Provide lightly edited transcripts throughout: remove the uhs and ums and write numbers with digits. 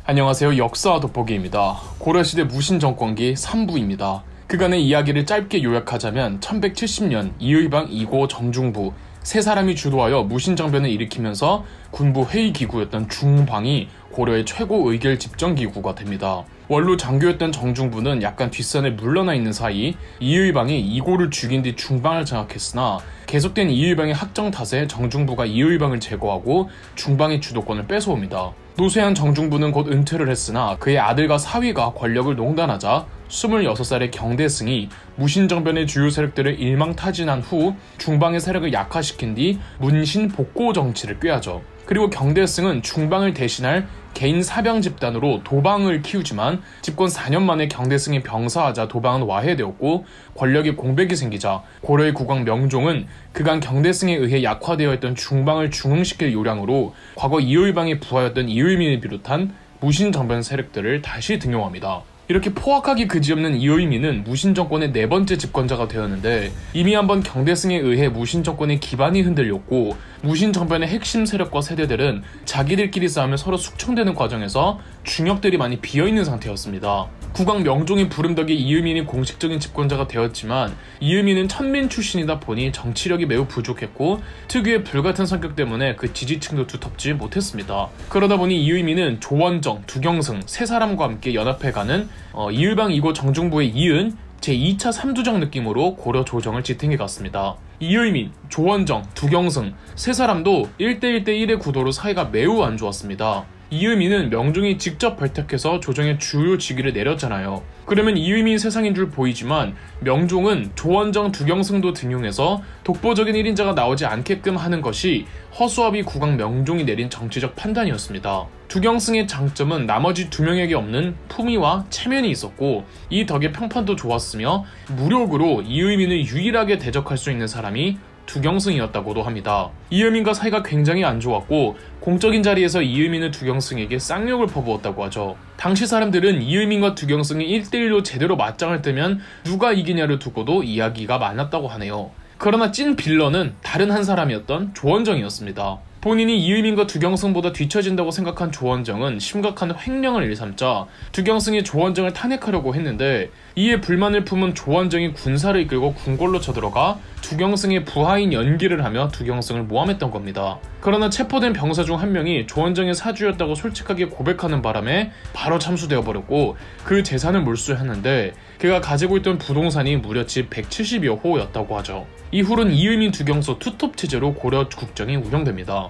안녕하세요. 역사 돋보기입니다. 고려시대 무신정권기 3부입니다. 그간의 이야기를 짧게 요약하자면 1170년 이의방, 이고, 정중부 세 사람이 주도하여 무신정변을 일으키면서 군부 회의기구였던 중방이 고려의 최고 의결 집정기구가 됩니다. 원로 장교였던 정중부는 약간 뒷산에 물러나 있는 사이 이의방이 이고를 죽인 뒤 중방을 장악했으나 계속된 이의방의 학정 탓에 정중부가 이의방을 제거하고 중방의 주도권을 뺏어옵니다. 노쇠한 정중부는 곧 은퇴를 했으나 그의 아들과 사위가 권력을 농단하자 26살의 경대승이 무신정변의 주요 세력들을 일망타진한 후 중방의 세력을 약화시킨 뒤 문신복고 정치를 꾀하죠. 그리고 경대승은 중방을 대신할 개인 사병 집단으로 도방을 키우지만 집권 4년 만에 경대승이 병사하자 도방은 와해되었고 권력의 공백이 생기자 고려의 국왕 명종은 그간 경대승에 의해 약화되어 있던 중방을 중흥시킬 요량으로 과거 이의방의 부하였던 이의민을 비롯한 무신정변 세력들을 다시 등용합니다. 이렇게 포악하기 그지없는 이의민은 무신정권의 네 번째 집권자가 되었는데 이미 한번 경대승에 의해 무신정권의 기반이 흔들렸고 무신정변의 핵심 세력과 세대들은 자기들끼리 싸우며 서로 숙청되는 과정에서 중역들이 많이 비어있는 상태였습니다. 국왕 명종의 부름덕에 이의민이 공식적인 집권자가 되었지만 이의민은 천민 출신이다 보니 정치력이 매우 부족했고 특유의 불같은 성격 때문에 그 지지층도 두텁지 못했습니다. 그러다 보니 이의민은 조원정, 두경승 세 사람과 함께 연합해가는 이의방, 이고, 정중부의 이은 제2차 삼두정 느낌으로 고려 조정을 지탱해 갔습니다. 이의민, 조원정, 두경승 세 사람도 1대1대1의 구도로 사이가 매우 안 좋았습니다. 이의민은 명종이 직접 발탁해서 조정의 주요 직위를 내렸잖아요. 그러면 이의민 세상인 줄 보이지만 명종은 조원정, 두경승도 등용해서 독보적인 1인자가 나오지 않게끔 하는 것이 허수아비 국왕 명종이 내린 정치적 판단이었습니다. 두경승의 장점은 나머지 두 명에게 없는 품위와 체면이 있었고 이 덕에 평판도 좋았으며 무력으로 이의민을 유일하게 대적할 수 있는 사람이 두경승이었다고도 합니다. 이의민과 사이가 굉장히 안 좋았고 공적인 자리에서 이의민은 두경승에게 쌍욕을 퍼부었다고 하죠. 당시 사람들은 이의민과 두경승이 1대1로 제대로 맞짱을 뜨면 누가 이기냐를 두고도 이야기가 많았다고 하네요. 그러나 찐 빌런은 다른 한 사람이었던 조원정이었습니다. 본인이 이의민과 두경승보다 뒤처진다고 생각한 조원정은 심각한 횡령을 일삼자 두경승이 조원정을 탄핵하려고 했는데 이에 불만을 품은 조원정이 군사를 이끌고 궁궐로 쳐들어가 두경승의 부하인 연기를 하며 두경승을 모함했던 겁니다. 그러나 체포된 병사 중 한 명이 조원정의 사주였다고 솔직하게 고백하는 바람에 바로 참수되어 버렸고 그 재산을 몰수했는데 그가 가지고 있던 부동산이 무려 집 170여 호였다고 하죠. 이후로는 이의민, 두경서 투톱 체제로 고려 국정이 운영됩니다.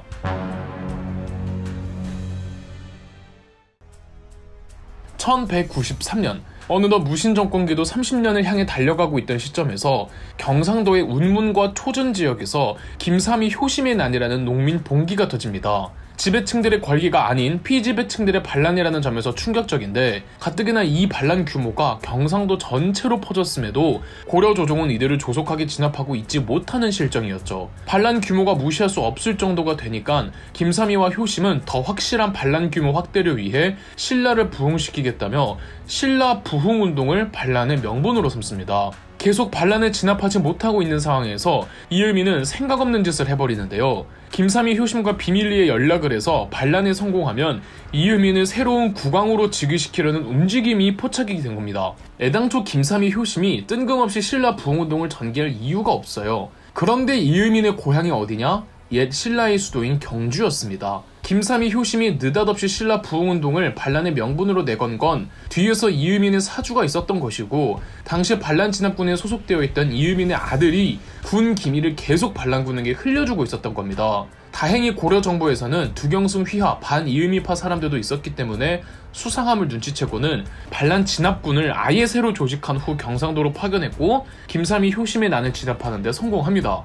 1193년 어느덧 무신정권기도 30년을 향해 달려가고 있던 시점에서 경상도의 운문과 초전 지역에서 김삼이 효심의 난이라는 농민 봉기가 터집니다. 지배층들의 권리가 아닌 피지배층들의 반란이라는 점에서 충격적인데 가뜩이나 이 반란 규모가 경상도 전체로 퍼졌음에도 고려 조정은 이들을 조속하게 진압하고 있지 못하는 실정이었죠. 반란 규모가 무시할 수 없을 정도가 되니까 김삼이와 효심은 더 확실한 반란 규모 확대를 위해 신라를 부흥시키겠다며 신라 부흥운동을 반란의 명분으로 삼습니다. 계속 반란을 진압하지 못하고 있는 상황에서 이의민은 생각 없는 짓을 해버리는데요. 김삼이 효심과 비밀리에 연락을 해서 반란에 성공하면 이의민을 새로운 국왕으로 즉위시키려는 움직임이 포착이 된 겁니다. 애당초 김삼이 효심이 뜬금없이 신라 부흥운동을 전개할 이유가 없어요. 그런데 이의민의 고향이 어디냐? 옛 신라의 수도인 경주였습니다. 김삼이 효심이 느닷없이 신라 부흥운동을 반란의 명분으로 내건 건 뒤에서 이의민의 사주가 있었던 것이고 당시 반란 진압군에 소속되어 있던 이의민의 아들이 군 기밀을 계속 반란군에게 흘려주고 있었던 겁니다. 다행히 고려 정부에서는 두경승 휘하 반 이의민파 사람들도 있었기 때문에 수상함을 눈치채고는 반란 진압군을 아예 새로 조직한 후 경상도로 파견했고 김삼이 효심의 난을 진압하는 데 성공합니다.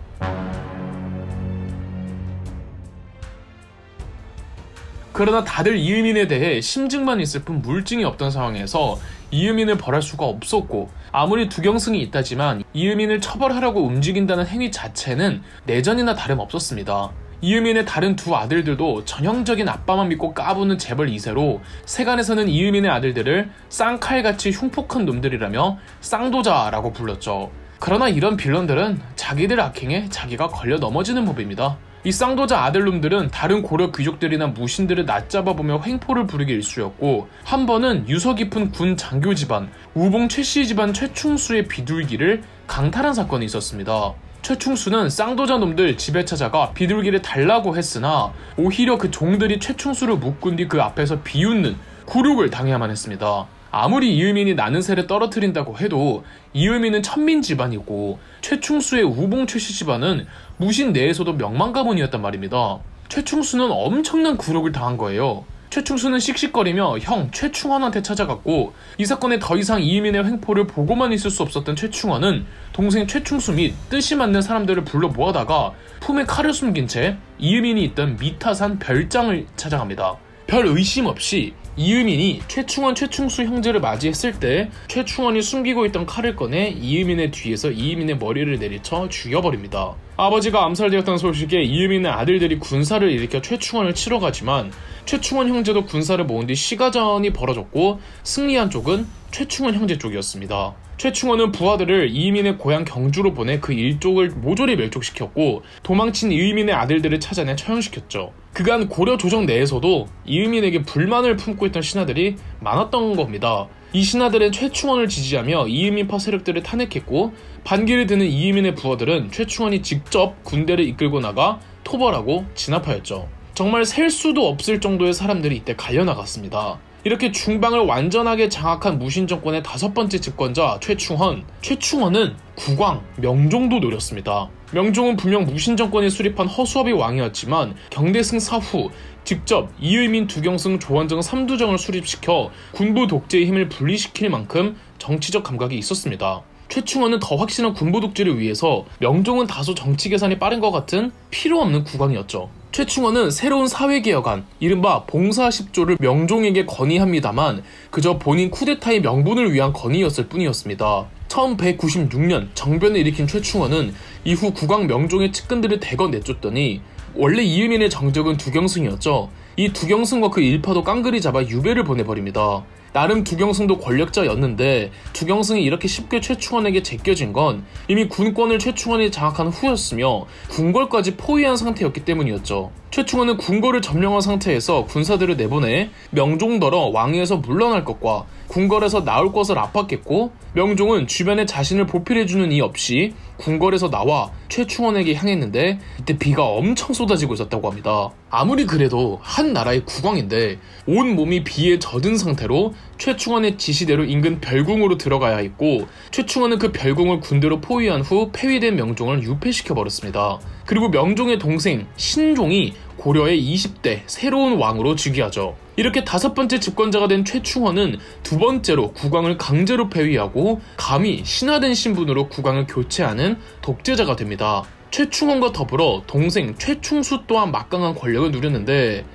그러나 다들 이의민에 대해 심증만 있을 뿐 물증이 없던 상황에서 이의민을 벌할 수가 없었고 아무리 두경승이 있다지만 이의민을 처벌하려고 움직인다는 행위 자체는 내전이나 다름없었습니다. 이의민의 다른 두 아들들도 전형적인 아빠만 믿고 까부는 재벌 2세로 세간에서는 이의민의 아들들을 쌍칼같이 흉폭한 놈들이라며 쌍도자라고 불렀죠. 그러나 이런 빌런들은 자기들 악행에 자기가 걸려 넘어지는 법입니다. 이 쌍도자 아들놈들은 다른 고려 귀족들이나 무신들을 낮잡아보며 횡포를 부리기 일쑤였고, 한 번은 유서 깊은 군 장교 집안 우봉 최씨 집안 최충수의 비둘기를 강탈한 사건이 있었습니다. 최충수는 쌍도자 놈들 집에 찾아가 비둘기를 달라고 했으나 오히려 그 종들이 최충수를 묶은 뒤 그 앞에서 비웃는 굴욕을 당해야만 했습니다. 아무리 이의민이 나는 새를 떨어뜨린다고 해도 이의민은 천민 집안이고 최충수의 우봉 최씨 집안은 무신 내에서도 명망 가문이었단 말입니다. 최충수는 엄청난 굴욕을 당한 거예요. 최충수는 씩씩거리며 형 최충원한테 찾아갔고, 이 사건에 더 이상 이의민의 횡포를 보고만 있을 수 없었던 최충원은 동생 최충수 및 뜻이 맞는 사람들을 불러 모아다가 품에 칼을 숨긴 채 이의민이 있던 미타산 별장을 찾아갑니다. 별 의심 없이 이의민이 최충원, 최충수 형제를 맞이했을 때 최충원이 숨기고 있던 칼을 꺼내 이의민의 뒤에서 이의민의 머리를 내리쳐 죽여버립니다. 아버지가 암살되었다는 소식에 이의민의 아들들이 군사를 일으켜 최충원을 치러 가지만 최충원 형제도 군사를 모은 뒤 시가전이 벌어졌고, 승리한 쪽은 최충원 형제 쪽이었습니다. 최충원은 부하들을 이의민의 고향 경주로 보내 그 일족을 모조리 멸족시켰고, 도망친 이의민의 아들들을 찾아내 처형시켰죠. 그간 고려 조정 내에서도 이의민에게 불만을 품고 있던 신하들이 많았던 겁니다. 이 신하들은 최충원을 지지하며 이의민파 세력들을 탄핵했고, 반기를 드는 이의민의 부하들은 최충원이 직접 군대를 이끌고 나가 토벌하고 진압하였죠. 정말 셀 수도 없을 정도의 사람들이 이때 갈려나갔습니다. 이렇게 중방을 완전하게 장악한 무신 정권의 5번째 집권자 최충원은 국왕 명종도 노렸습니다. 명종은 분명 무신 정권이 수립한 허수아비 왕이었지만 경대승 사후 직접 이의민, 두경승, 조원정 3두정을 수립시켜 군부 독재의 힘을 분리시킬 만큼 정치적 감각이 있었습니다. 최충원은 더 확실한 군부 독재를 위해서 명종은 다소 정치 계산이 빠른 것 같은 필요 없는 국왕이었죠. 최충원은 새로운 사회개혁안, 이른바 봉사10조를 명종에게 건의합니다만 그저 본인 쿠데타의 명분을 위한 건의였을 뿐이었습니다. 1196년 정변을 일으킨 최충원은 이후 국왕 명종의 측근들을 대거 내쫓더니, 원래 이의민의 정적은 두경승이었죠. 이 두경승과 그 일파도 깡그리 잡아 유배를 보내버립니다. 나름 두경승도 권력자였는데 두경승이 이렇게 쉽게 최충원에게 제껴진 건 이미 군권을 최충원이 장악한 후였으며 궁궐까지 포위한 상태였기 때문이었죠. 최충원은 궁궐을 점령한 상태에서 군사들을 내보내 명종더러 왕위에서 물러날 것과 궁궐에서 나올 것을 압박했고, 명종은 주변에 자신을 보필해주는 이 없이 궁궐에서 나와 최충원에게 향했는데 이때 비가 엄청 쏟아지고 있었다고 합니다. 아무리 그래도 한 나라의 국왕인데 온 몸이 비에 젖은 상태로 최충원의 지시대로 인근 별궁으로 들어가야 했고, 최충원은 그 별궁을 군대로 포위한 후 폐위된 명종을 유폐시켜버렸습니다. 그리고 명종의 동생 신종이 고려의 20대 새로운 왕으로 즉위하죠. 이렇게 5번째 집권자가 된 최충원은 2번째로 국왕을 강제로 폐위하고 감히 신하된 신분으로 국왕을 교체하는 독재자가 됩니다. 최충원과 더불어 동생 최충수 또한 막강한 권력을 누렸는데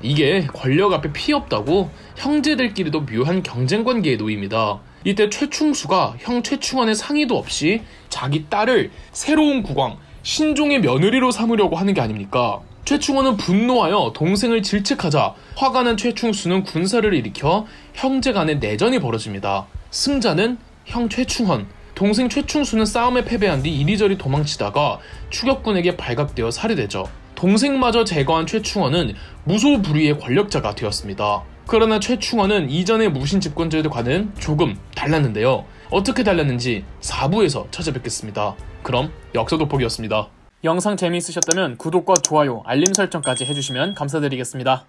이게 권력 앞에 피 없다고 형제들끼리도 묘한 경쟁관계에 놓입니다. 이때 최충수가 형 최충원의 상의도 없이 자기 딸을 새로운 국왕 신종의 며느리로 삼으려고 하는 게 아닙니까? 최충원은 분노하여 동생을 질책하자 화가 난 최충수는 군사를 일으켜 형제 간의 내전이 벌어집니다. 승자는 형 최충원, 동생 최충수는 싸움에 패배한 뒤 이리저리 도망치다가 추격군에게 발각되어 살해되죠. 동생마저 제거한 최충원은 무소불위의 권력자가 되었습니다. 그러나 최충원은 이전의 무신 집권자들과는 조금 달랐는데요. 어떻게 달랐는지 4부에서 찾아뵙겠습니다. 그럼 역사 돋보기였습니다. 영상 재미있으셨다면 구독과 좋아요, 알림 설정까지 해주시면 감사드리겠습니다.